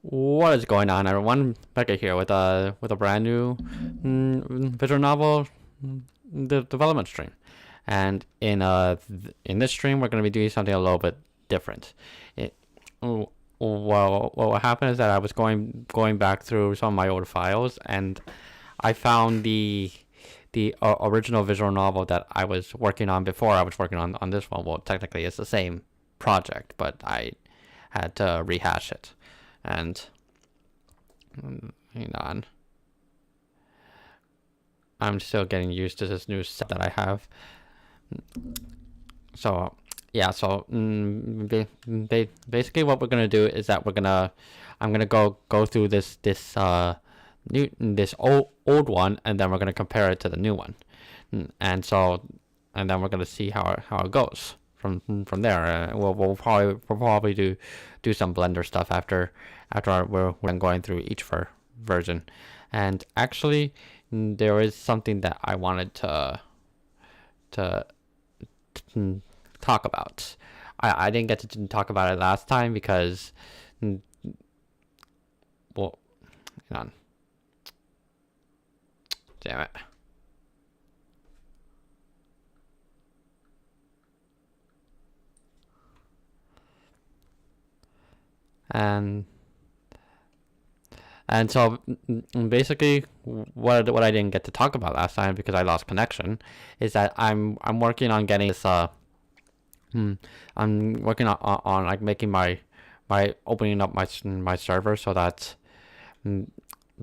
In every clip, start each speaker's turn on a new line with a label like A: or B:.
A: What is going on, everyone? Becca here with a brand new visual novel development stream, and in this stream we're going to be doing something a little bit different. It, well, what happened is that I was going back through some of my old files, and I found the original visual novel that I was working on before I was working on this one. Well, technically it's the same project, but I had to rehash it. And hang on, I'm still getting used to this new set that I have. So yeah, so basically what we're gonna do is that I'm gonna go through this old one, and then we're gonna compare it to the new one, and then we're gonna see how it goes from there. We'll probably do some Blender stuff after we're going through each version. And actually, there is something that I wanted to talk about. I didn't get to talk about it last time because, well, hang on. Damn it. And so basically what I didn't get to talk about last time because I lost connection is that I'm working on getting this I'm working on like making my opening up my server so that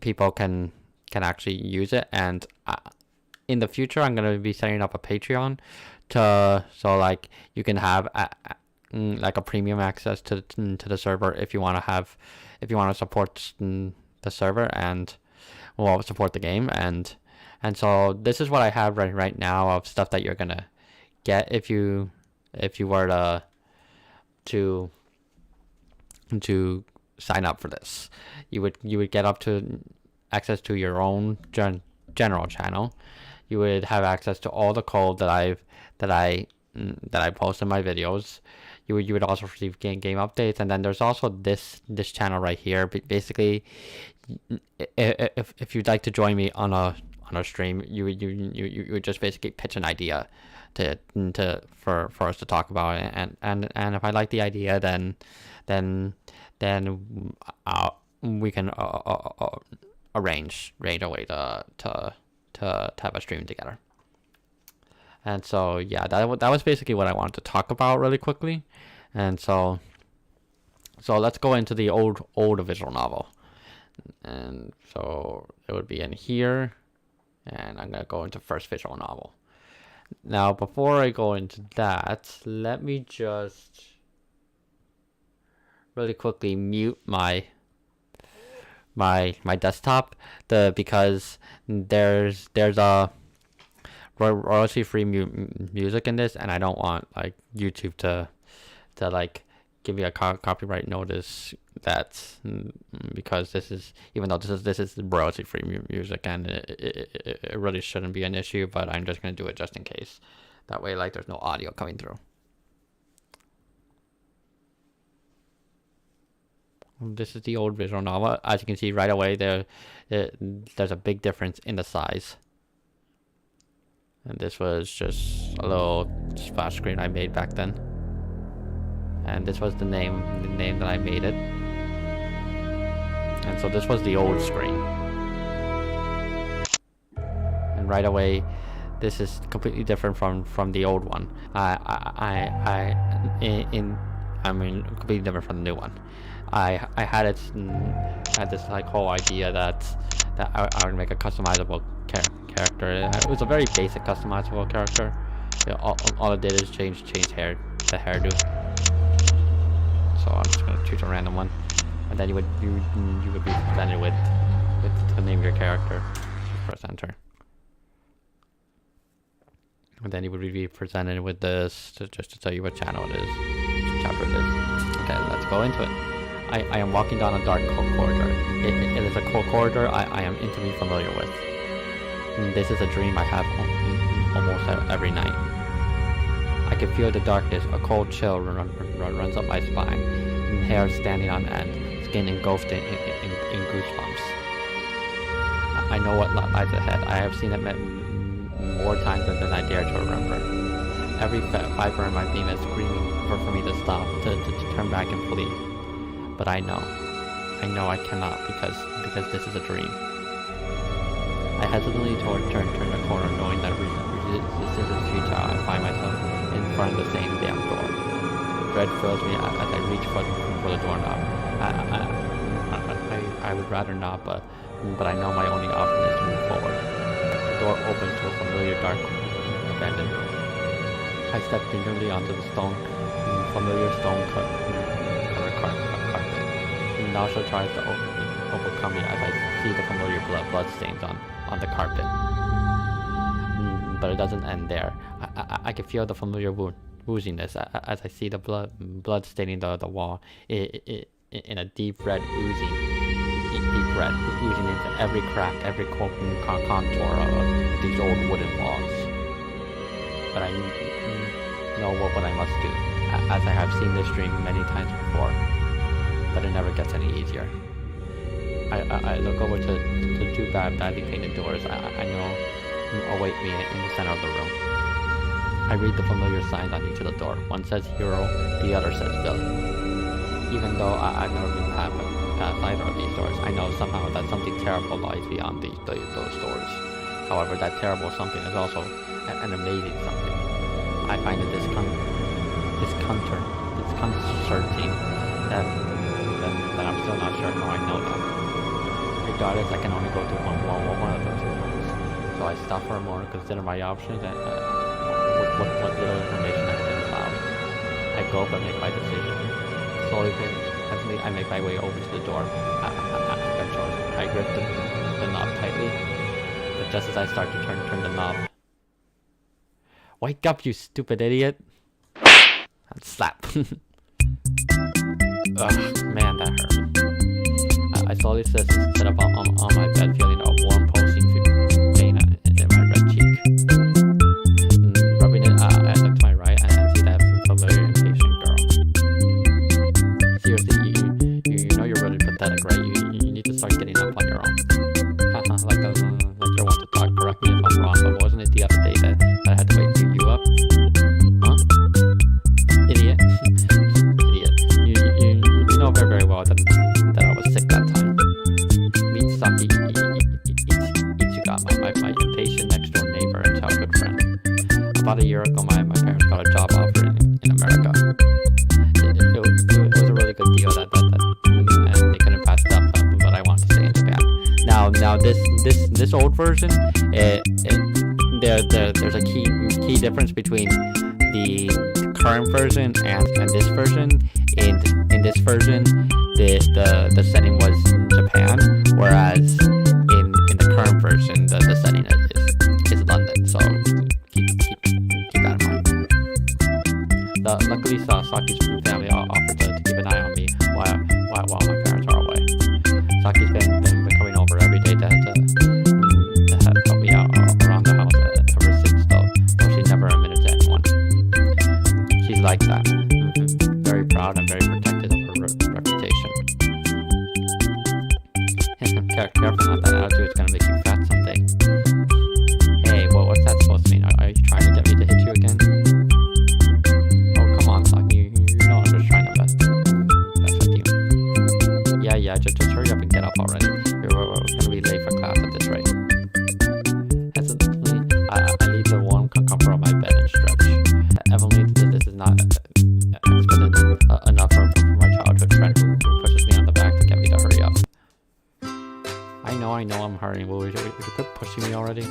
A: people can actually use it. And in the future I'm going to be setting up a Patreon so like you can have like a premium access to the server if you want to support the server and support the game. And so this is what I have right now of stuff that you're gonna get if you were to sign up for this. You would get up to access to your own general channel. You would have access to all the code that I post in my videos. You would also receive game updates, and then there's also this channel right here. Basically, if you'd like to join me on a stream, you would just basically pitch an idea for us to talk about it. And if I like the idea, then we can arrange a way to have a stream together. And so yeah, that was basically what I wanted to talk about really quickly. And so let's go into the old visual novel. And so it would be in here, and I'm gonna go into first visual novel. Now before I go into that, let me just really quickly mute my desktop because there's a royalty-free music in this, and I don't want like YouTube to like give me a copyright notice. That's because this is royalty-free music, and it really shouldn't be an issue. But I'm just gonna do it just in case. That way, like, there's no audio coming through. This is the old visual novel. As you can see right away, there's a big difference in the size. And this was just a little splash screen I made back then. And this was the name that I made it. And so this was the old screen. And right away, this is completely different from the old one. Completely different from the new one. I had this like whole idea that I would make a customizable character. It was a very basic customizable character. All it did is change the hairdo. So I'm just gonna choose a random one, and then you would be presented with the name of your character. Just press enter, and then you would be presented with this just to tell you what channel it is, what chapter it is. Okay, let's go into it. I am walking down a dark corridor. It is a corridor I am intimately familiar with. This is a dream I have almost every night. I can feel the darkness. A cold chill runs up my spine. Hair standing on end. skin engulfed in goosebumps. I know what lies ahead. I have seen it more times than I dare to remember. Every fiber in my being is screaming for me to stop, to turn back and flee. But I know I cannot because this is a dream. I hesitantly turn the corner, knowing that resistance is futile. I find myself in front of the same damn door. Dread fills me as I reach for the doorknob. I would rather not, but I know my only option is to move forward. The door opens to a familiar dark abandoned room. I step gingerly onto the familiar stone covered carpet. Nausea tries to overcome me as I see the familiar blood stains on the carpet. But it doesn't end there. I can feel the familiar wooziness as I see the blood staining the wall in a deep red oozing into every crack, every contour of these old wooden walls. But I know what I must do, as I have seen this dream many times before. But it never gets any easier. I look over to two badly painted doors I know await me in the center of the room. I read the familiar signs on each of the door. One says hero, the other says villain. Even though I've never been past either of these doors, I know somehow that something terrible lies beyond those doors. However, that terrible something is also an amazing something. I find it disconcerting that I'm still not sure how I know that. Regardless, I can only go to one of the two rooms. So I stop for a moment, consider my options, and what little information I have been allowed. I go but make my decision. Slowly, I make my way over to the door I've chosen. I grip the knob tightly, but just as I start to turn the knob, wake up, you stupid idiot! And slap. Ugh, man, that hurt. I slowly sit up on my bed, feeling a warm pulsing pain in my red cheek. Rubbing it, I look to my right and see that familiar impatient girl. Seriously, you know you're really pathetic, right? You need to start getting up on your own. like you're one to talk. Correct me if I'm wrong, but wasn't it the other day that I had to wake you up? Huh? Idiot. Idiot. You know very well that I was sick that time. Meet Saki Ichiga, my impatient next door neighbor and childhood friend. About a year ago, my parents got a job offer in America. It was a really good deal that and they couldn't pass it up, but I wanted to stay in Japan. Now this old version, there's a key difference between the current version and this version. In this version, the setting was Japan, whereas in the current version, the setting is London. So keep that in mind. Luckily, Saki's family offered to keep an eye on me while my parents are away. Saki's been coming over every day to help me out around the house ever since, though she never admitted to anyone. She's like that. Very proud and very protective of her reputation. Careful not, that attitude is gonna make you fat someday. Hey, what's that supposed to mean? Are you trying to get me to hit you again? Oh, come on, Saki. You know I'm just trying to mess with you. Yeah, just hurry up and get up already. We're gonna be late for class at this rate. Hesitantly, I leave the warm comfort of my bed and stretch. Evidently, this is not expedient enough for my childhood friend who pushes me on the back to get me to hurry up. I know I'm hurrying. Would you quit pushing me already?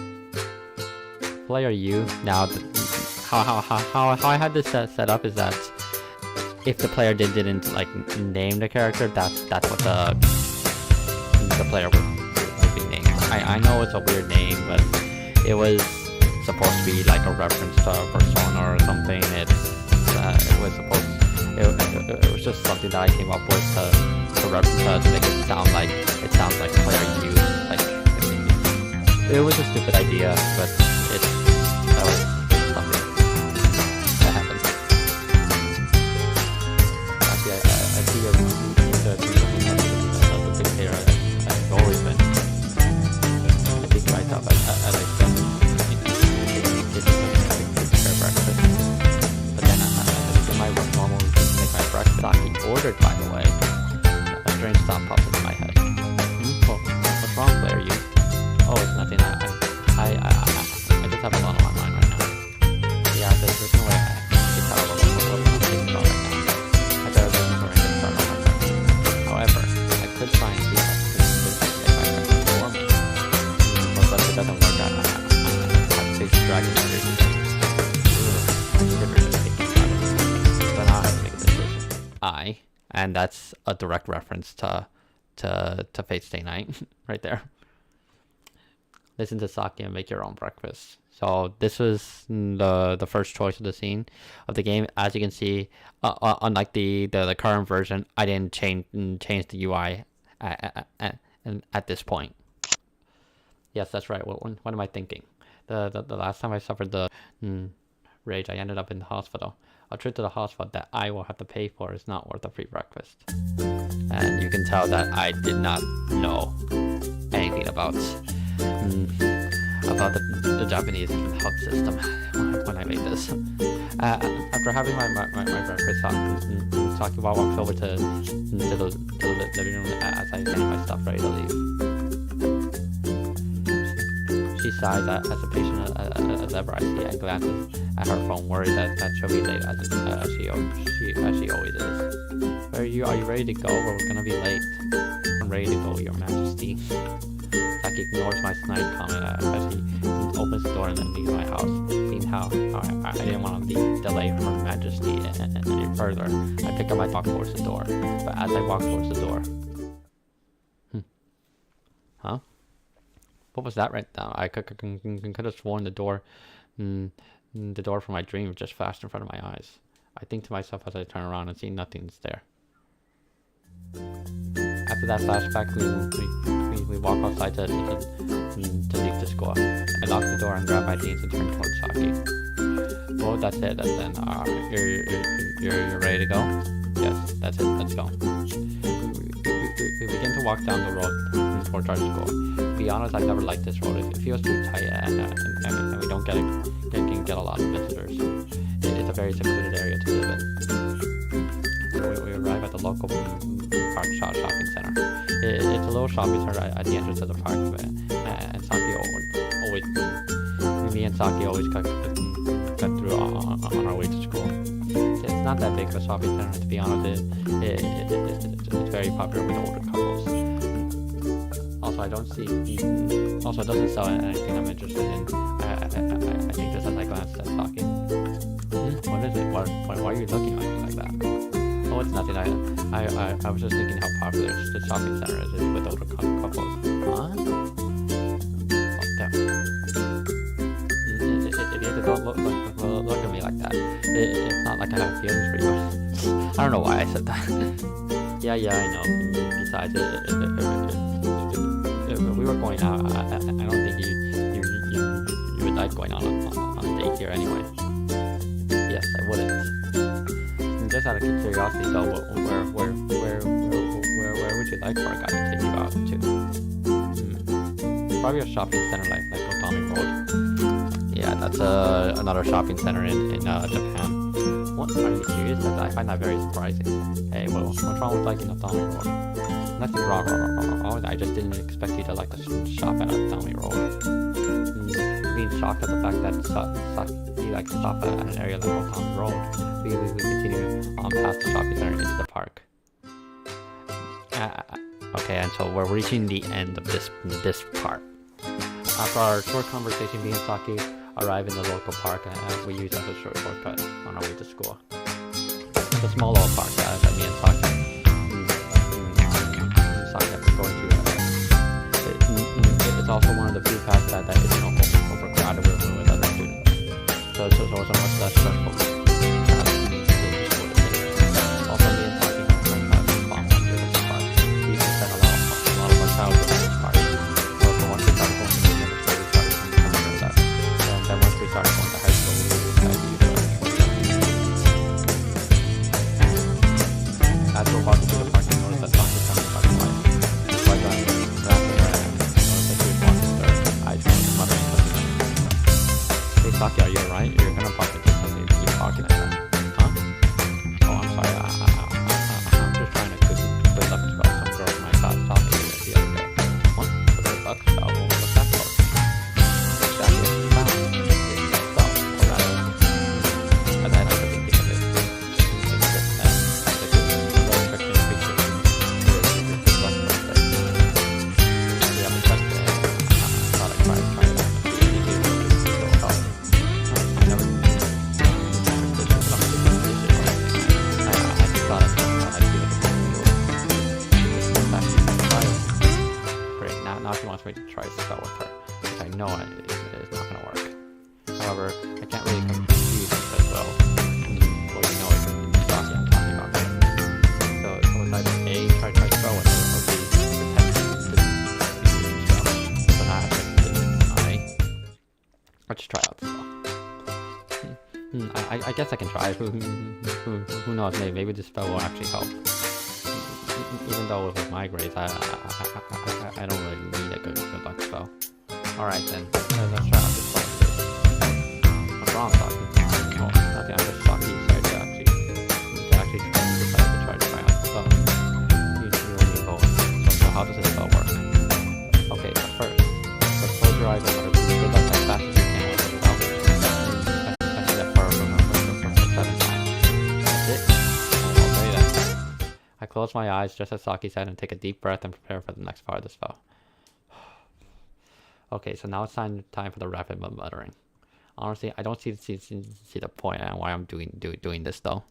A: Player U. Now, how I had this set up is that if the player didn't like name the character, that's what the player would be named. I know it's a weird name, but it was supposed to be like a reference to a persona or something. It was just something that I came up with to reference to make it sounds like player U. Like it was a stupid idea, but that was something that happened. Actually, I see your I, and that's a direct reference to Fate Stay Night right there. Listen to sake and make your own breakfast. So this was the first choice of the scene of the game. As you can see, unlike the current version, I didn't change the UI at this point. Yes, that's right. What am I thinking? The last time I suffered the rage, I ended up in the hospital. A trip to the hospital that I will have to pay for is not worth a free breakfast. And you can tell that I did not know anything about the Japanese health system when I made this. After having my breakfast, Sakiwa walks over to the living room as I get my stuff ready to leave. She sighs as a patient as ever I see and glances at her phone, worried that she'll be late as she always is. Are you ready to go? We're gonna be late. I'm ready to go, Your Majesty. Saki ignores my snide comment as he opens the door and then leaves my house. Seeing how I didn't want to be delayed from Her Majesty any further, I pick up my walk towards the door. But as I walk towards the door, huh? What was that right now? I could have sworn the door from my dream just flashed in front of my eyes. I think to myself as I turn around and see nothing's there. After that flashback, we walk outside to leave the school. I lock the door and grab my jeans and turn towards Saki. Well, that's it. Then you're ready to go? Yes, that's it. Let's go. We begin to walk down the road towards our school. To be honest, I've never liked this road. It feels too tight, and we don't get a lot of visitors. It's a very secluded area to live in. We arrive at the local park shopping center. It's a little shopping center at the entrance of the park, and me and Saki always cut through on our way to school. It's not that big of a shopping center, to be honest. It's very popular with older couples. Also, it doesn't sell anything I'm interested in. I think this as I glance at Saki. What is it? Why are you looking at me like that? Oh, it's nothing. I was just thinking how popular the shopping center is with older couples. Huh? Oh, damn. If you don't look at me like that, it's not like I have feelings for you. I don't know why I said that. Yeah, I know. Besides, if we were going out, I don't think you would like going on a date here anyway. Yes, I wouldn't. Just out of curiosity though, where would you like for a guy to take you out to? Probably a shopping center like Otami Road. Yeah, that's another shopping center in Japan. What, are you serious? I find that very surprising. Hey, what's wrong with liking Otami Road? Nothing wrong. I just didn't expect you to like to shop at Otami Road. Being shocked at the fact that you like to stop at an area like Otami Road. We continue past the shopping center into the park. Okay, and so we're reaching the end of this part. After our short conversation, me and Saki arrive in the local park, and we use it as a shortcut on our way to school. It's a small little park that me and Saki have been going to. It's also one of the few paths that isn't overcrowded with other students. So it's much less stressful. Also, me and Saki have friends that have fun here at the park. We used to spend a lot of our childhood at this park. So once we started going to the middle school, we started coming to that. And then once we started going to high school, we decided to use it. As we're walking through the park, we noticed that Saki coming to the park. So I got grabbed her and noticed that she was walking with her eyes muttering something. Hey Saki, are you alright? You're gonna bump into something. going to try a spell with her, which I know is not going to work. However, I can't really confuse it as well. Well, you know it's Saki I'm talking about here. So it's either A, try a spell with her, or B, pretend to do the spell. So now I have to decision. Let's try out the spell. I guess I can try. Who knows? Maybe this spell will actually help. Even though with my grades, I don't really need a good luck spell. Alright then, let's try out this spell. What's wrong, Saki? Well, nothing. I'm just Saki decided to actually try out the spell. You only go. So how does this spell work? Okay, but first, let's close your eyes and let her good luck as fast as you can with the spell. I close my eyes just as Saki said and take a deep breath and prepare for the next part of the spell. Okay, so now it's time for the rapid muttering. Honestly, I don't see the point and why I'm doing this though.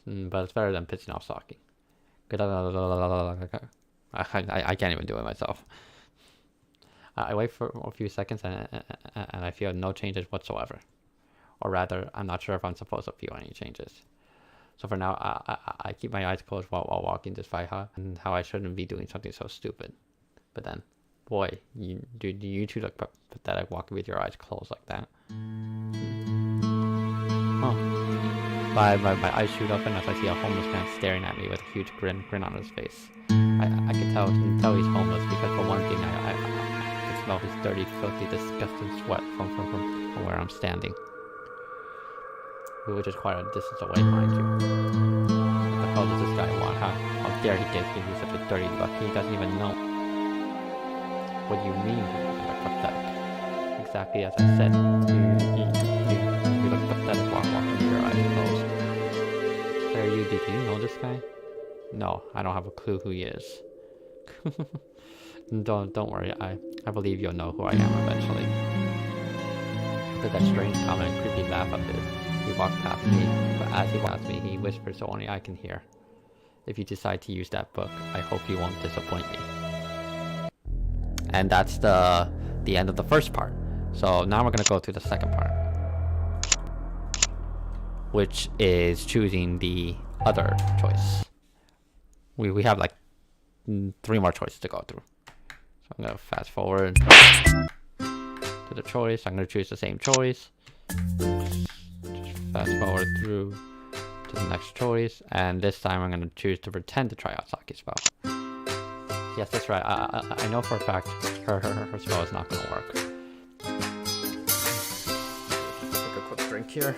A: But it's better than pissing off Saki. I can't even do it myself. I wait for a few seconds and I feel no changes whatsoever. Or rather, I'm not sure if I'm supposed to feel any changes. So for now, I keep my eyes closed while walking despite how I shouldn't be doing something so stupid. But then, boy, you two look pathetic walking with your eyes closed like that. Oh. My eyes shoot open as I see a homeless man staring at me with a huge grin on his face. I can tell he's homeless because for one thing, I can smell his dirty, filthy, disgusting sweat from where I'm standing. Which is quite a distance away, mind you. What the hell does this guy want, huh? How dare he give me such a dirty look? He doesn't even know. What do you mean, pathetic? Exactly as I said. You look pathetic while walking with your eyes closed. Where are you? Did you know this guy? No, I don't have a clue who he is. Don't worry, I believe you'll know who I am eventually. After that strange comment and creepy laugh of his, he walked past me, but as he walked past me, he whispered so only I can hear. If you decide to use that book, I hope you won't disappoint me. And that's the end of the first part. So now we're going to go to the second part, which is choosing the other choice. We have like 3 more choices to go through. So I'm going to fast forward to the choice. I'm going to choose the same choice. Fast forward through to the next choice, and this time I'm going to choose to pretend to try out Saki's spell. Yes, that's right. I know for a fact her spell is not going to work. Take a quick drink here.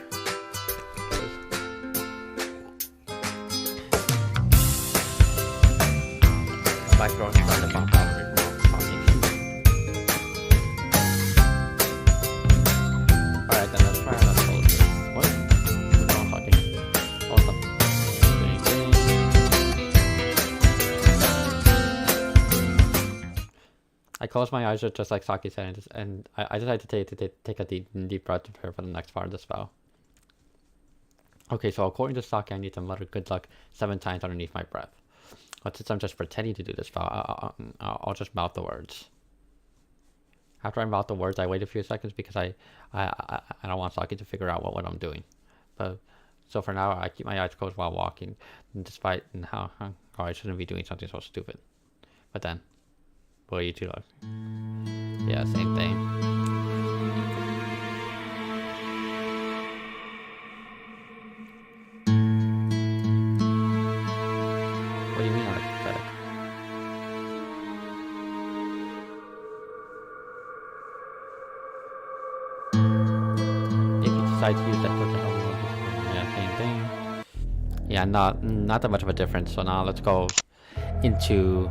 A: My throat's starting to bump out of me from talking. Alright, then let's try another spell. What? What's wrong talking? Awesome. I closed my eyes just like Saki said, and I decided to take a deep breath to prepare for the next part of the spell. Okay, so according to Saki, I need to mutter good luck 7 times underneath my breath. But since I'm just pretending to do this spell, I'll just mouth the words. After I mouth the words, I wait a few seconds because I don't want Saki to figure out what I'm doing. But so for now, I keep my eyes closed while walking, despite how I shouldn't be doing something so stupid. But then, what do you two look? Yeah, same thing. What do you mean I'm pathetic? If you decide to use that book, yeah, same thing. Yeah, not that much of a difference. So now let's go into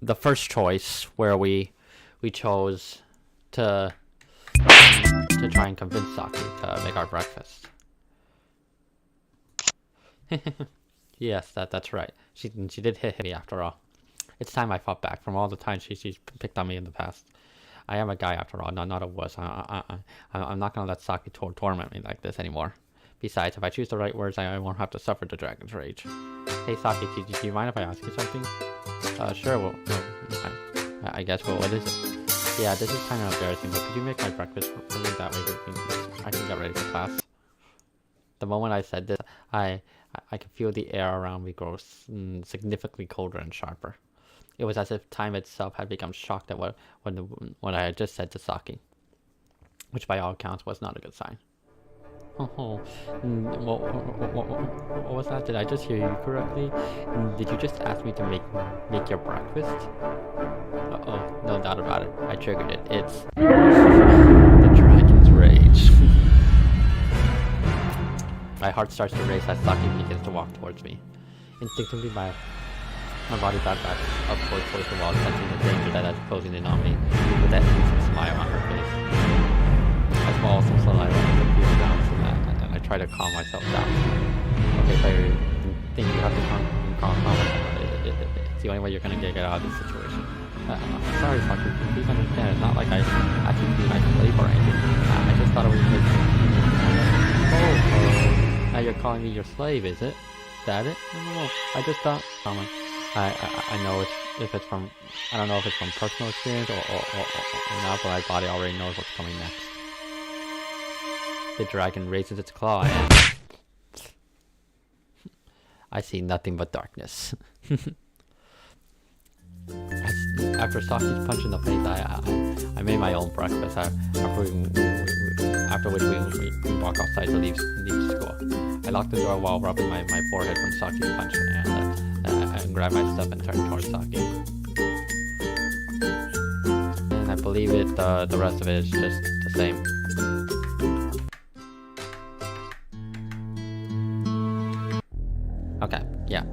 A: the first choice where we chose to try and convince Saki to make our breakfast. Yes, that's right. She did hit me after all. It's time I fought back from all the times she's picked on me in the past. I am a guy after all, not a wuss. I'm not gonna let Saki torment me like this anymore. Besides, if I choose the right words, I won't have to suffer the dragon's rage. Hey Saki, do you mind if I ask you something? Sure, I guess, well, what is it? Yeah, this is kind of embarrassing, but could you make my breakfast for me? That way I can get ready for class. The moment I said this, I could feel the air around me grow significantly colder and sharper. It was as if time itself had become shocked at what I had just said to Saki, which by all accounts was not a good sign. Oh, what was that? Did I just hear you correctly? Did you just ask me to make your breakfast? Uh-oh, no doubt about it. I triggered it. It's the dragon's rage. My heart starts to race as Saki begins to walk towards me. Instinctively, my body backs up towards the wall, sensing the danger that is closing in on me, with that innocent smile on her face. I swallow some saliva and feel down from that, and I try to calm myself down. Okay, but I think you have to calm myself. It's the only way you're gonna get out of this situation. I'm sorry, Saki. Please understand. It's not like I actually be my slave or anything. I just thought it was like... Oh, now you're calling me your slave, is it? Is that it? No. I just thought... I know if it's from... I don't know if it's from personal experience or not, but my body already knows what's coming next. The dragon raises its claw and... I see nothing but darkness. After Saki's punch in the face, I made my own breakfast. After which we walk outside to leave school. I locked the door while rubbing my forehead from Saki's punch and grabbed my stuff and turned towards Saki. And I believe the rest of it is just the same. Okay, yeah.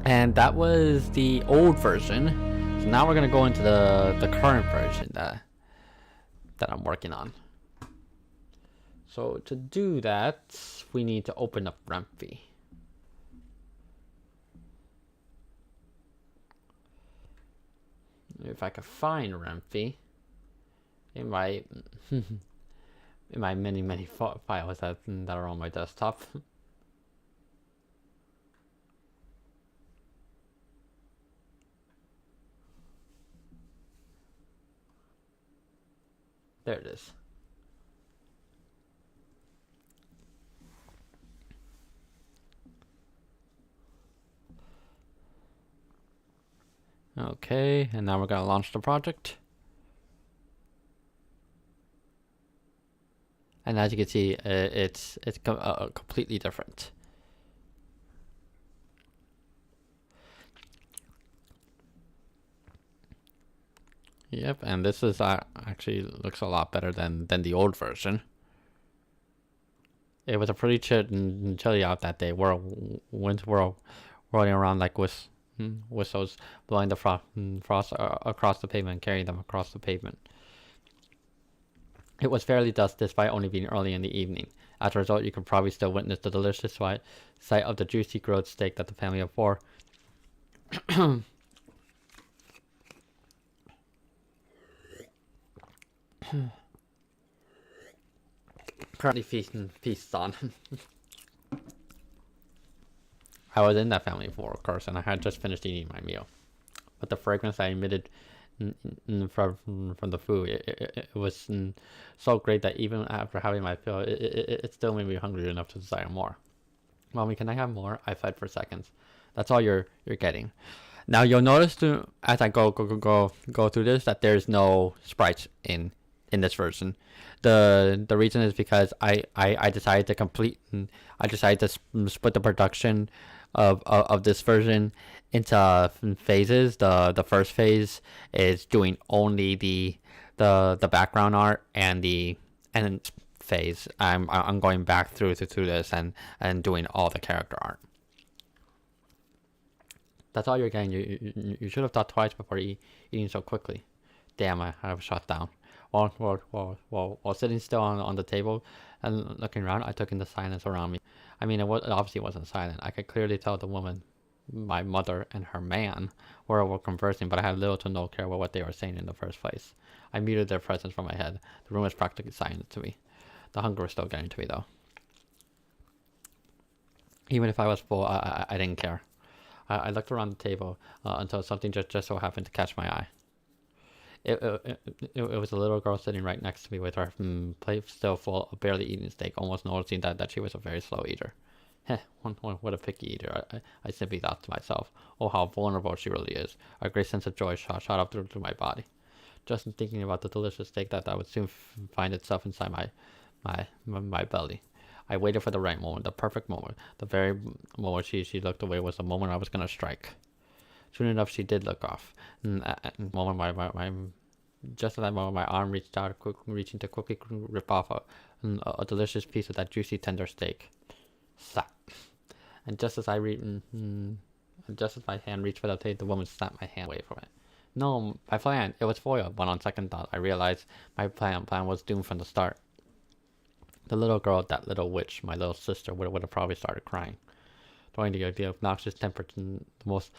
A: And that was the old version. So now we're gonna go into the current version that I'm working on. So to do that, we need to open up Remphi. If I could find Remphi in my many files that are on my desktop. There it is. Okay, and now we're gonna launch the project. And as you can see, it's completely different. Yep, and this is actually looks a lot better than the old version. It was a pretty chilly out that day. Winds were rolling around like whistles, blowing the frost across the pavement, carrying them across the pavement. It was fairly dusk despite only being early in the evening. As a result, you can probably still witness the delicious sight of the juicy grilled steak that the family of four currently feasts on. I was in that family of four, of course, and I had just finished eating my meal. But the fragrance I emitted from the food, it was so great that even after having my fill, it still made me hungry enough to desire more. Mommy, can I have more? I fed for seconds. That's all you're getting. Now you'll notice as I go through this that there's no sprites in this version. The reason is because I decided to split the production of this version into phases. The first phase is doing only the background art, and the phase I'm going back through this and doing all the character art. That's all you're getting. You should have thought twice before eating so quickly. Damn, I was shot down. While sitting still on the table and looking around, I took in the silence around me. I mean, it obviously wasn't silent. I could clearly tell the woman, my mother, and her man were conversing, but I had little to no care about what they were saying in the first place. I muted their presence from my head. The room was practically silent to me. The hunger was still getting to me though. Even if I was full, I didn't care. I looked around the table until something just so happened to catch my eye. It was a little girl sitting right next to me with her plate still full of barely eating steak, almost noticing that she was a very slow eater. Heh, what a picky eater, I simply thought to myself. Oh, how vulnerable she really is. A great sense of joy shot up through my body. Just in thinking about the delicious steak that would soon find itself inside my belly. I waited for the right moment, the perfect moment. The very moment she looked away was the moment I was going to strike. Soon enough, she did look off. And at the moment, just at that moment, my arm reached out, reaching to quickly rip off a delicious piece of that juicy, tender steak. Slap. And just as my hand reached for the plate, the woman snapped my hand away from it. No, my plan, it was foiled, but on second thought, I realized my plan was doomed from the start. The little girl, that little witch, my little sister, would have probably started crying. Throwing the obnoxious temper to the most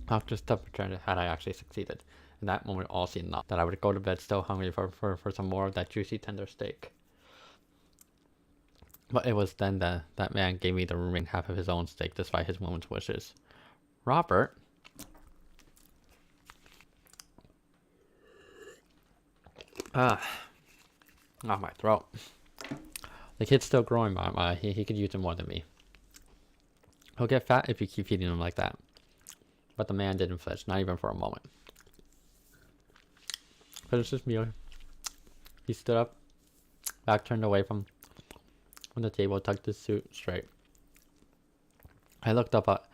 A: obnoxious temperature had I actually succeeded. In that moment, all seemed lost. That I would go to bed still hungry for some more of that juicy, tender steak. But it was then that man gave me the remaining half of his own steak despite his woman's wishes. Robert? Off my throat. The kid's still growing, but he could use it more than me. He'll get fat if you keep feeding him like that. But the man didn't flinch, not even for a moment. Finished his meal. He stood up, back turned away from the table, tucked his suit straight. I looked up at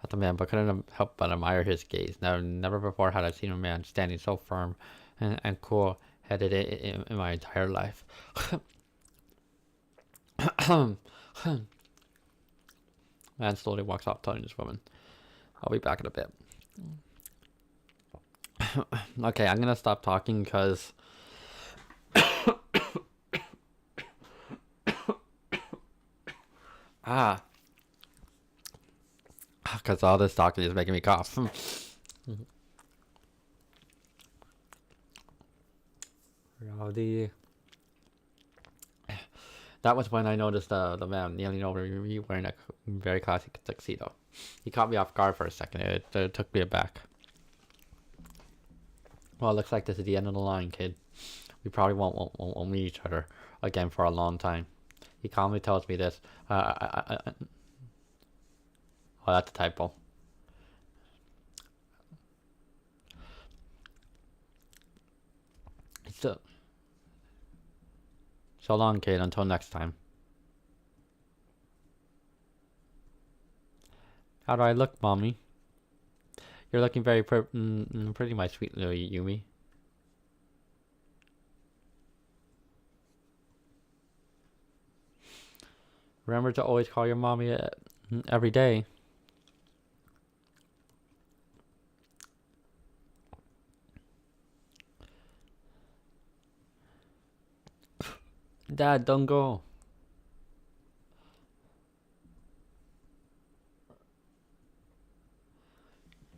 A: the man, but couldn't help but admire his gaze. Never before had I seen a man standing so firm and cool-headed in my entire life. Man slowly walks off, telling this woman, "I'll be back in a bit." Okay, I'm gonna stop talking because because all this talking is making me cough. That was when I noticed the man kneeling over me wearing a very classic tuxedo. He caught me off guard for a second. It took me aback. Well, it looks like this is the end of the line, kid. We probably won't meet each other again for a long time. He calmly tells me this. Oh, that's a typo. So long, kid. Until next time. How do I look, mommy? You're looking very pretty, my sweet little Yumi. Remember to always call your mommy every day. Dad, don't go.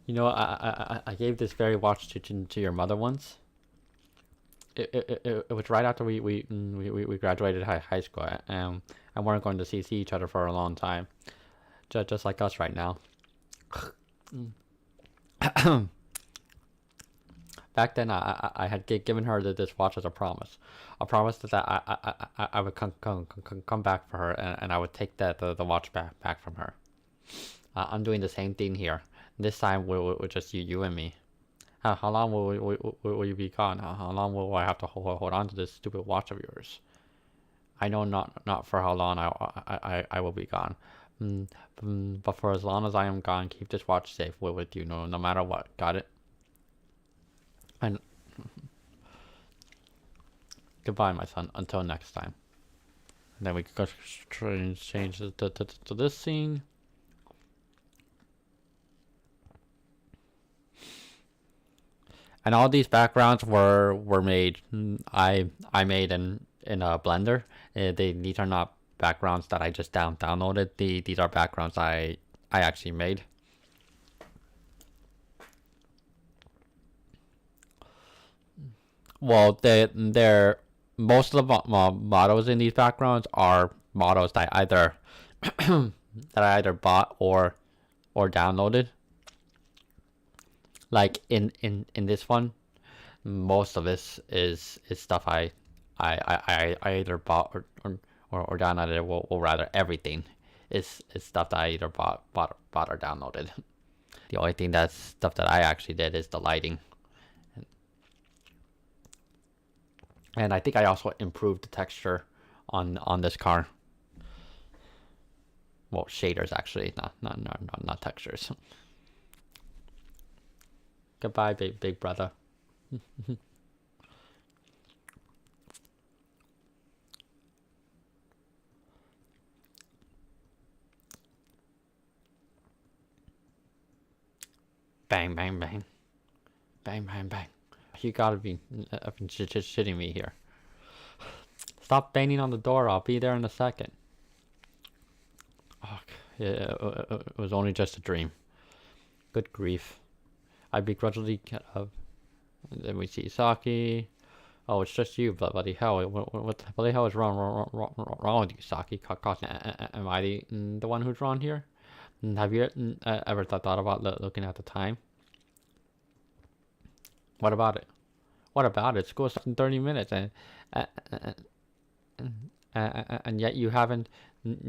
A: You know, I gave this very watch to your mother once. It was right after we graduated high school, and weren't going to see each other for a long time, just like us right now. Back then, I had given her this watch as a promise that I would come back for her, and I would take the watch back from her. I'm doing the same thing here. This time with just you and me. How long will you be gone? How long will I have to hold on to this stupid watch of yours? I know not for how long I will be gone. But for as long as I am gone, keep this watch safe with you, no matter what. Got it? And goodbye, my son. Until next time. And then we could change to this scene. And all these backgrounds were made. I made in a Blender. These are not backgrounds that I just downloaded. These are backgrounds I actually made. Well, they're most of the models in these backgrounds are models that I either bought or downloaded. Like in this one, most of this is stuff I either bought or downloaded, or rather everything is stuff that I either bought or downloaded. The only thing that's stuff that I actually did is the lighting. And I think I also improved the texture on this car. Well, shaders actually, not textures. Goodbye, big brother. Bang, bang, bang. Bang, bang, bang. You gotta be shitting me here. Stop banging on the door. I'll be there in a second. Oh, yeah, it was only just a dream. Good grief. I begrudgingly get up. Then we see Saki. Oh, it's just you, bloody hell. What the bloody hell is wrong with you, Saki? Am I the one who's wrong here? Have you ever thought about looking at the time? What about it? What about it? School starts in 30 minutes, and yet you haven't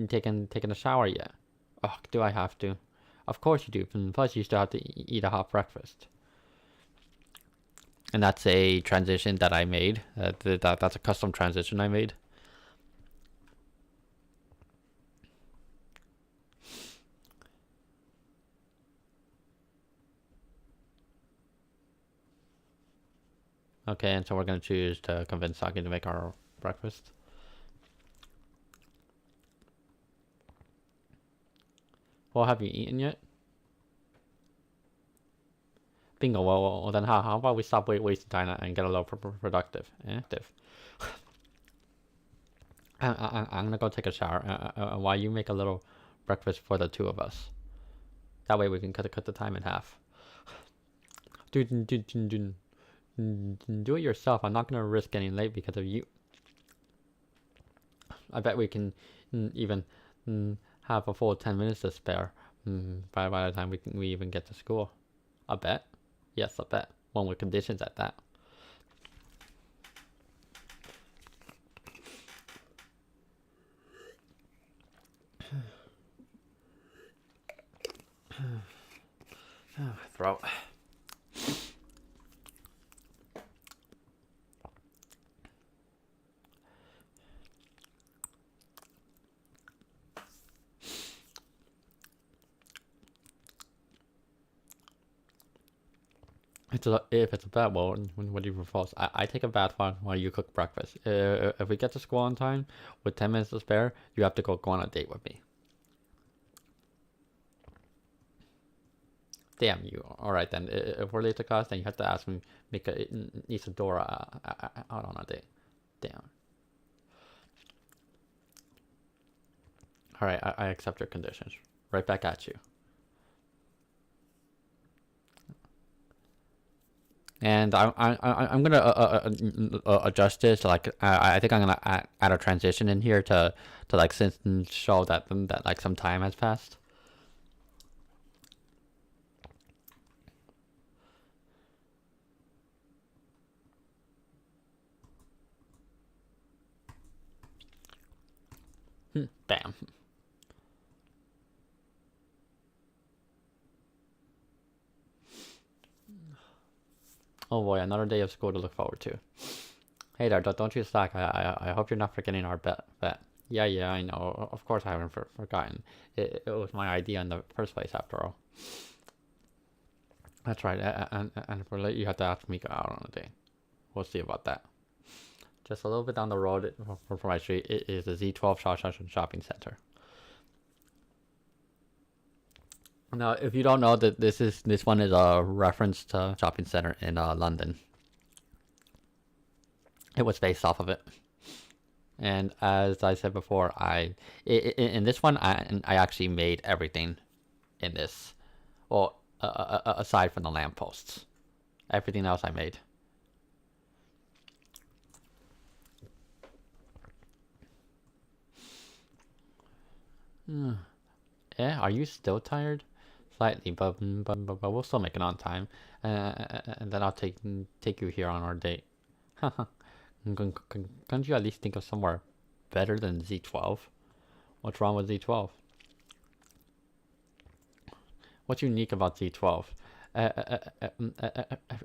A: taken a shower yet. Oh, do I have to? Of course you do. And plus, you still have to eat a hot breakfast. And that's a transition that I made. That's a custom transition I made. Okay, and so we're going to choose to convince Saki to make our breakfast. Well, have you eaten yet? Bingo. Well, then how about we stop wasting time and get a little productive? I'm gonna go take a shower while you make a little breakfast for the two of us. That way we can cut the time in half. Do it yourself. I'm not gonna risk getting late because of you. I bet we can even have a full 10 minutes to spare by the time we even get to school. I bet. Yes, I bet. One with conditions at that. Throat. If it's a bad one, what do you propose? I take a bath while you cook breakfast. If we get to school on time with 10 minutes to spare, you have to go on a date with me. Damn you. Alright then, if we're late to class, then you have to ask me, make Isadora out on a date. Damn. Alright, I accept your conditions. Right back at you. And I'm gonna adjust this. Like I think I'm gonna add a transition in here to like show that like some time has passed. Bam. Oh boy, another day of school to look forward to. Hey there, don't you slack. I hope you're not forgetting our bet. Yeah, I know. Of course I haven't forgotten. It was my idea in the first place, after all. That's right. And if we're late, you have to ask me out on a date. We'll see about that. Just a little bit down the road from my street is the Z12 shopping center. Now, if you don't know, that this one is a reference to shopping center in London. It was based off of it. And as I said before, in this one I actually made everything in this. Well, aside from the lampposts, everything else I made. Yeah, are you still tired? Slightly, but we'll still make it on time. And then I'll take you here on our date. Can't you at least think of somewhere better than Z12? What's wrong with Z12? What's unique about Z12?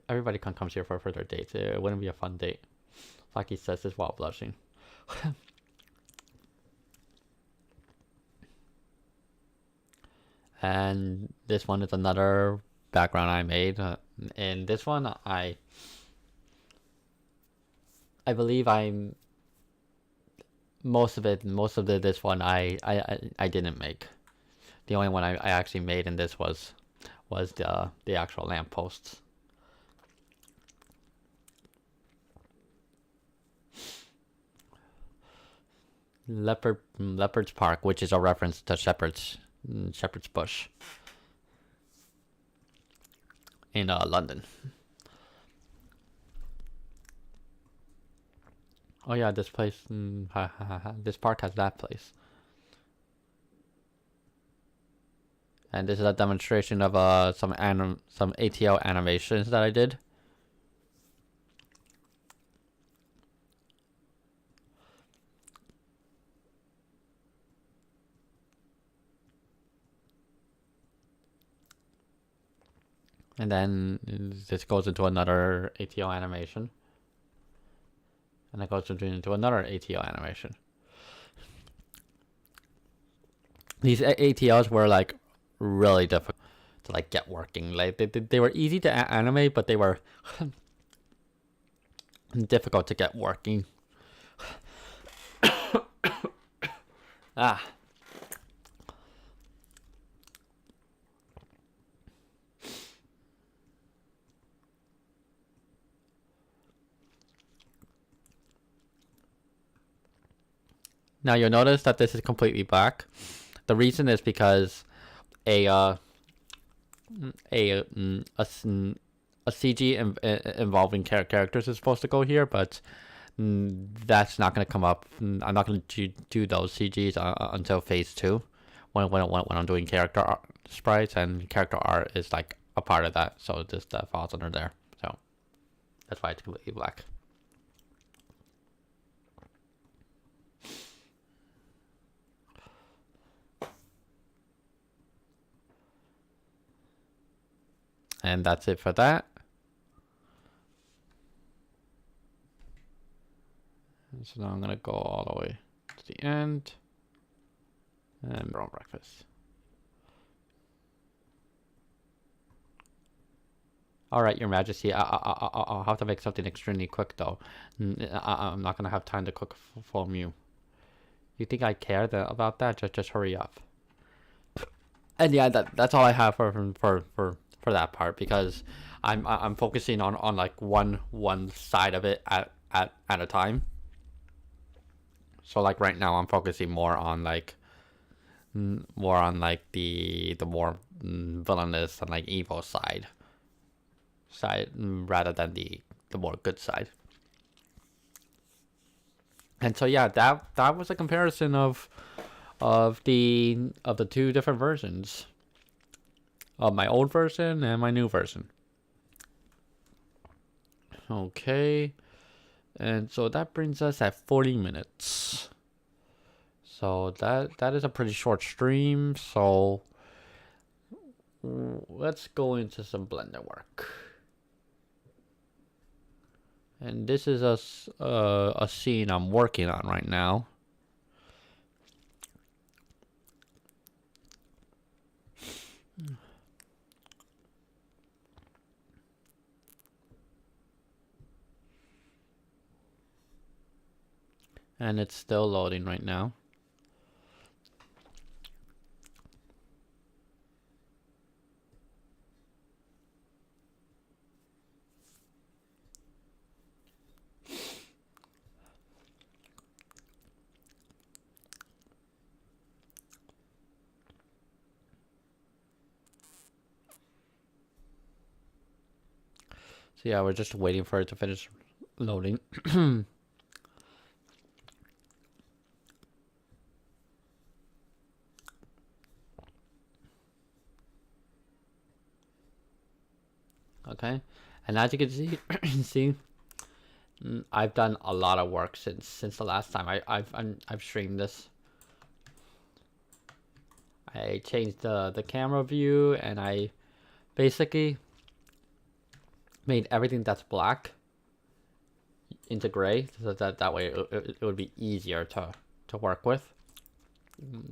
A: Everybody comes here for their dates. It wouldn't be a fun date. Like he says this while blushing. And this one is another background I made. In this one, I believe I'm most of this one I didn't make. The only one I actually made in this was the actual lampposts. Leopard's Park, which is a reference to Shepherd's Bush in London. Oh yeah, this place, this park has that place. And this is a demonstration of some ATL animations that I did. And then this goes into another ATL animation. And it goes into another ATL animation. These ATLs were like really difficult to like get working. Like they were easy to animate, but they were difficult to get working. Ah. Now you'll notice that this is completely black. The reason is because a CG involving characters is supposed to go here, but that's not going to come up. I'm not going to do those CGs until phase 2, when I'm doing character sprites, and character art is like a part of that, so this falls under there. So that's why it's completely black. And that's it for that. So now I'm going to go all the way to the end. And we're on breakfast. All right, Your Majesty. I'll have to make something extremely quick, though. I'm not going to have time to cook for you. You think I care about that? Just hurry up. And yeah, that's all I have for that part, because I'm focusing on like one side of it at a time. So like right now I'm focusing more on like the more villainous and like evil side rather than the more good side. And so yeah, that was a comparison of the two different versions of my old version and my new version. Okay, and so that brings us at 40 minutes. So that is a pretty short stream. So let's go into some Blender work. And this is a scene I'm working on right now. And it's still loading right now. So yeah, we're just waiting for it to finish loading. Okay, and as you can see, see, I've done a lot of work since the last time I've streamed this. I changed the camera view, and I basically made everything that's black into gray, so that way it would be easier to work with.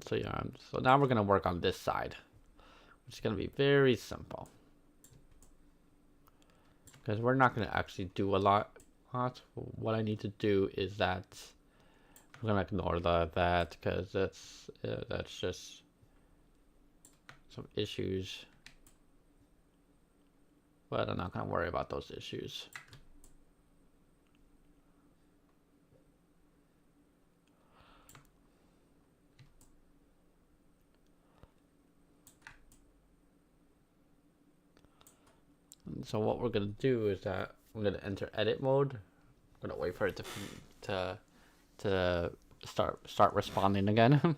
A: So yeah, so now we're gonna work on this side, which is gonna be very simple because we're not gonna actually do a lot. What I need to do is that we're gonna ignore that because that's just some issues, but I'm not gonna worry about those issues. And so what we're gonna do is that we're gonna enter edit mode. I'm gonna wait for it to start responding again.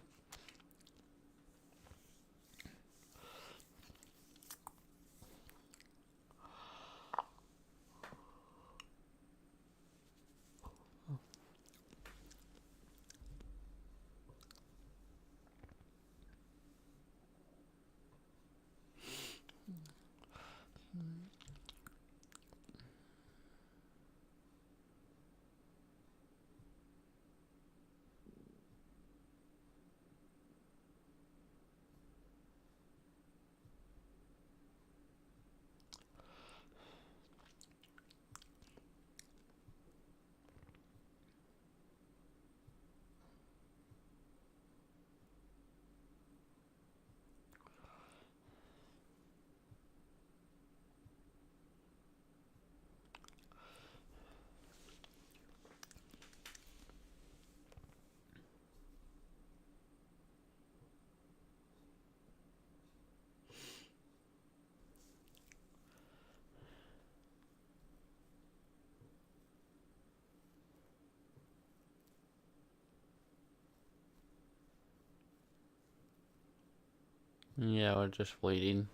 A: Yeah, we're just waiting.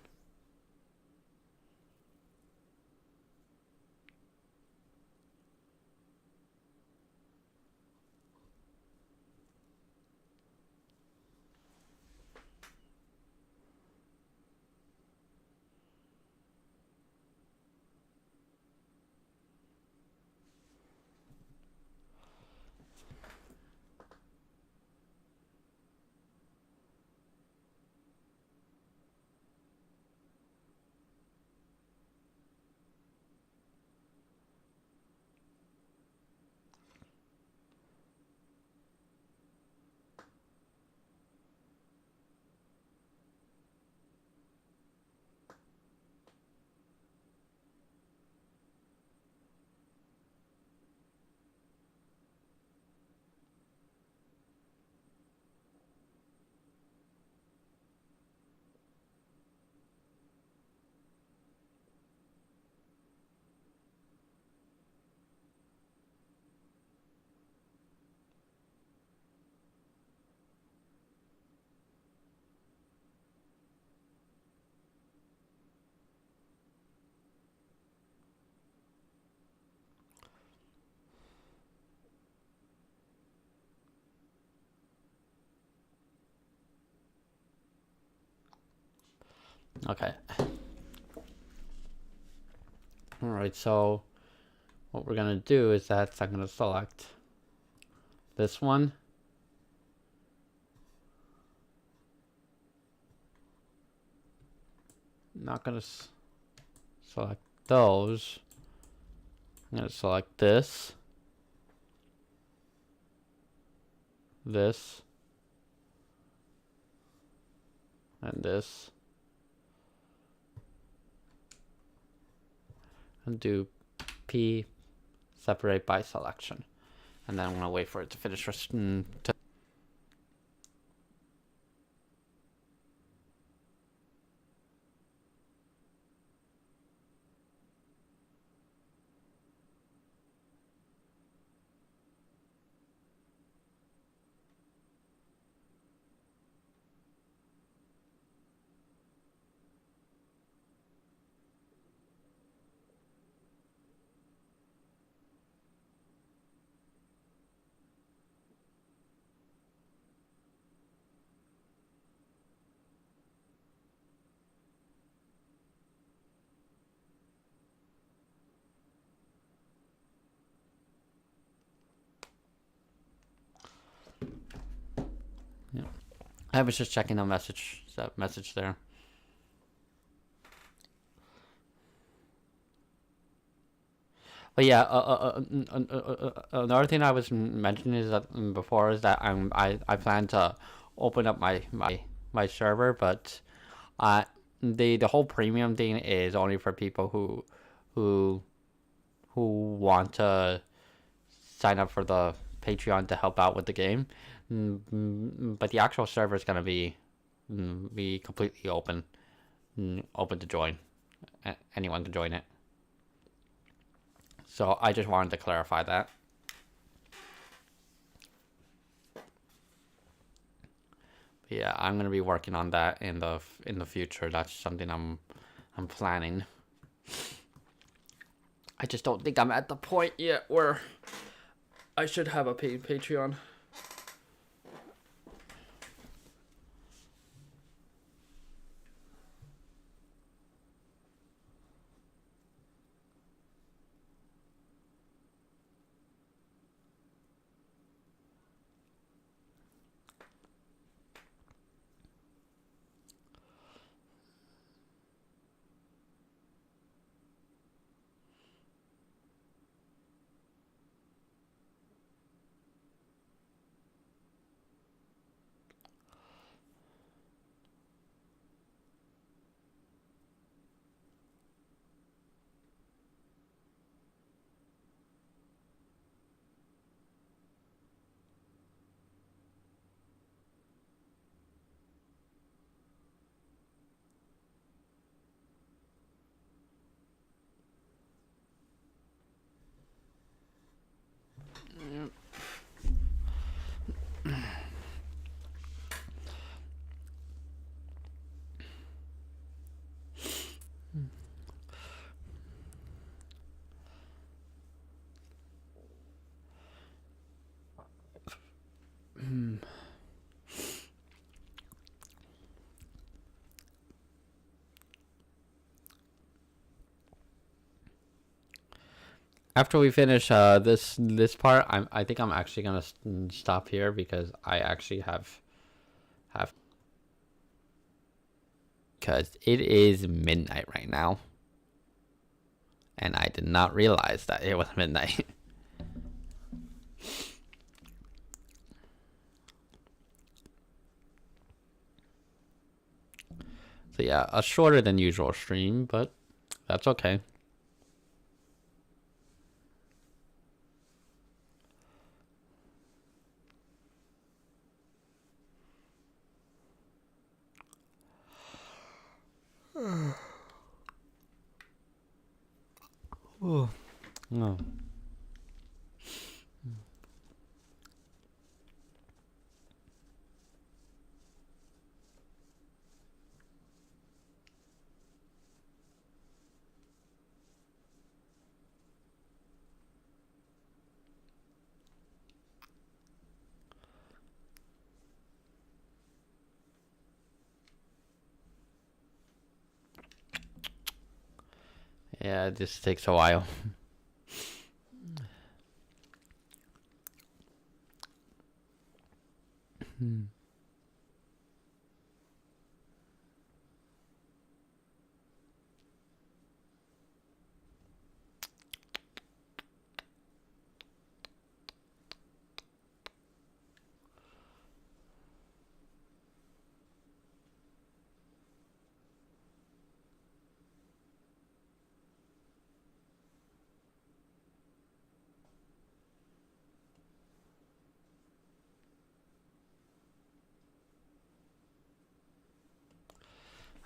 A: Okay. All right. So what we're gonna do is that I'm gonna select this one. Not gonna select those. I'm gonna select this, this, and this, and do P separate by selection, and then I'm gonna wait for it to finish. I was just checking the message there. But yeah, another thing I was mentioning is that before is that I plan to open up my server, but uh the whole premium thing is only for people who who want to sign up for the Patreon to help out with the game. But the actual server is gonna be completely open to join, anyone to join it. So I just wanted to clarify that. But yeah, I'm gonna be working on that in the future. That's something I'm planning. I just don't think I'm at the point yet where I should have a paid Patreon. After we finish this part, I think I'm actually gonna stop here because I actually have because it is midnight right now, and I did not realize that it was midnight. So yeah, a shorter than usual stream, but that's okay. Oh. No. Yeah, it just takes a while.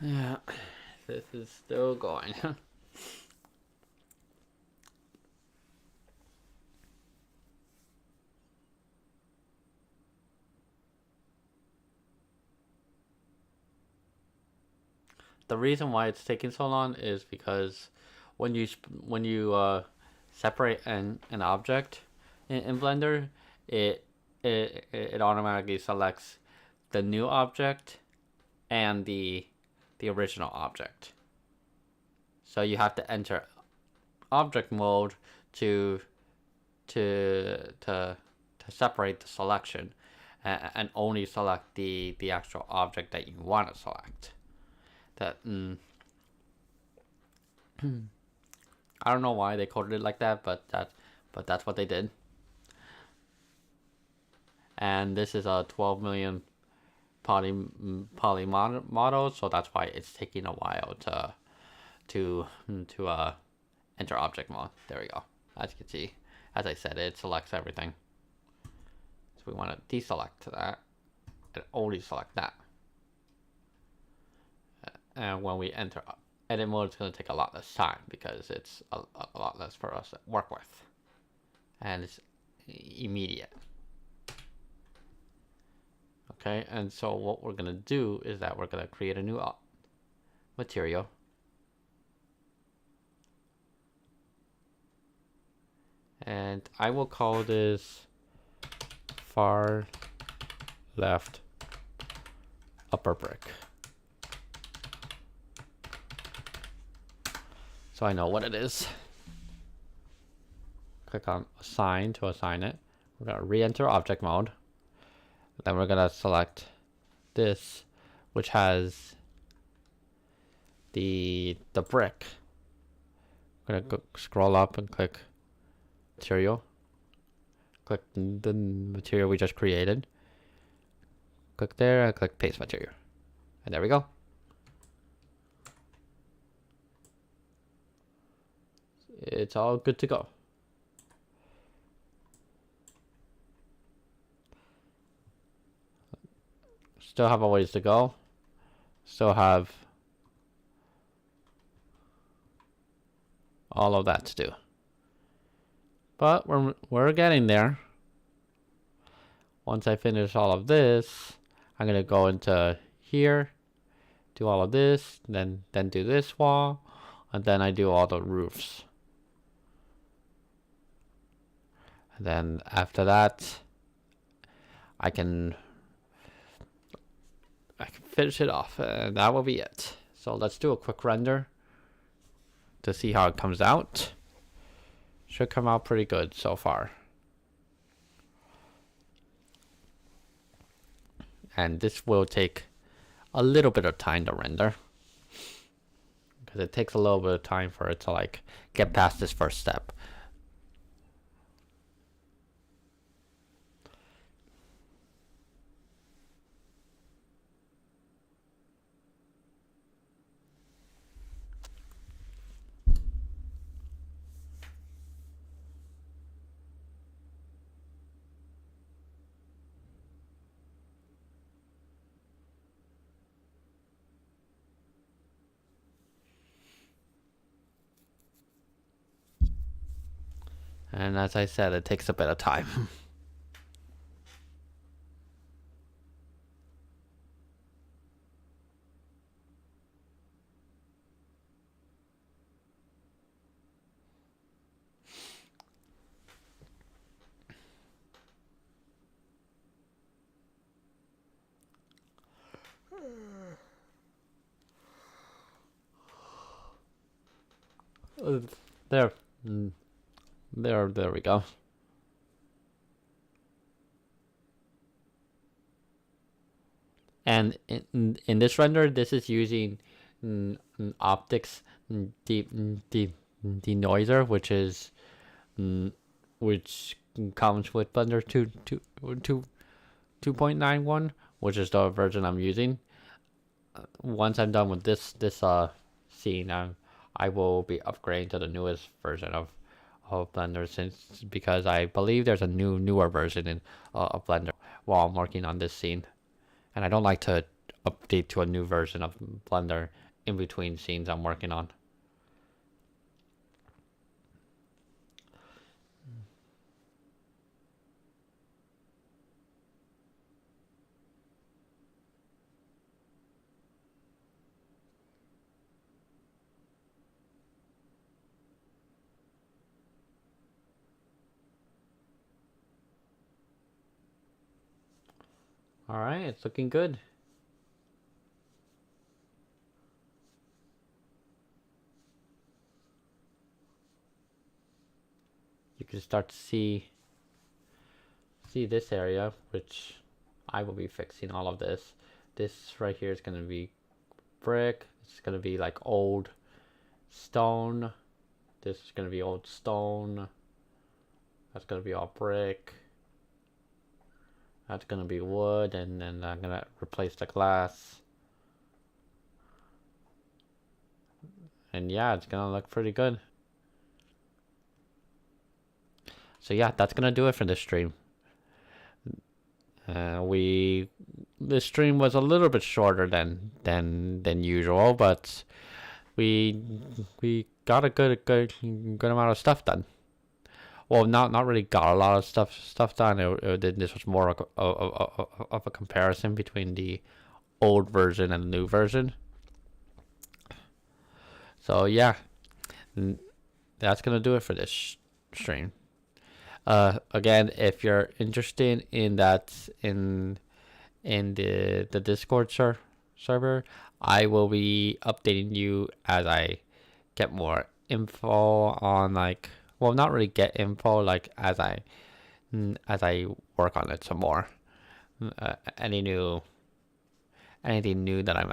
A: Yeah, this is still going. The reason why it's taking so long is because when you separate an object in Blender, it it automatically selects the new object and the original object. So you have to enter object mode to to to to separate the selection, and only select the actual object that you want to select. That I don't know why they coded it like that, but that's what they did. And this is a 12 million poly model, so that's why it's taking a while to enter object mode. There we go. As you can see, as I said, it selects everything. So we want to deselect that and only select that. And when we enter edit mode, it's going to take a lot less time because it's a lot less for us to work with. And it's immediate. Okay, and so what we're going to do is that we're going to create a new material. And I will call this far left upper brick. So I know what it is. Click on assign to assign it. We're going to re-enter object mode. Then we're going to select this, which has the brick. We're going to scroll up and click material. Click the material we just created. Click there and click paste material. And there we go. It's all good to go. Still have a ways to go. Still have all of that to do. But we're getting there. Once I finish all of this, I'm gonna go into here, do all of this, then do this wall, and then I do all the roofs. And then after that, I can finish it off, and that will be it. So let's do a quick render to see how it comes out. Should come out pretty good so far. And this will take a little bit of time to render, because it takes a little bit of time for it to like get past this first step. And as I said, it takes a bit of time. There. There we go. And in this render, this is using optics denoiser, which is which comes with Blender 2.91, which is the version I'm using. Once I'm done with this scene, I will be upgrading to the newest version of Blender, because I believe there's a newer version of Blender while I'm working on this scene, and I don't like to update to a new version of Blender in between scenes I'm working on. All right, it's looking good. You can start to see this area, which I will be fixing all of this. This right here is gonna be brick. It's gonna be like old stone. This is gonna be old stone. That's gonna be all brick. That's gonna be wood, and then I'm gonna replace the glass. And yeah, it's gonna look pretty good. So yeah, that's gonna do it for this stream. This stream was a little bit shorter than usual, but we got a good amount of stuff done. Well, not really got a lot of stuff done. This was more of a comparison between the old version and the new version. So yeah, that's gonna do it for this stream. Again, if you're interested in that in the Discord server, I will be updating you as I get more info on, like, well, not really get info, like as I work on it some more. Anything new that I'm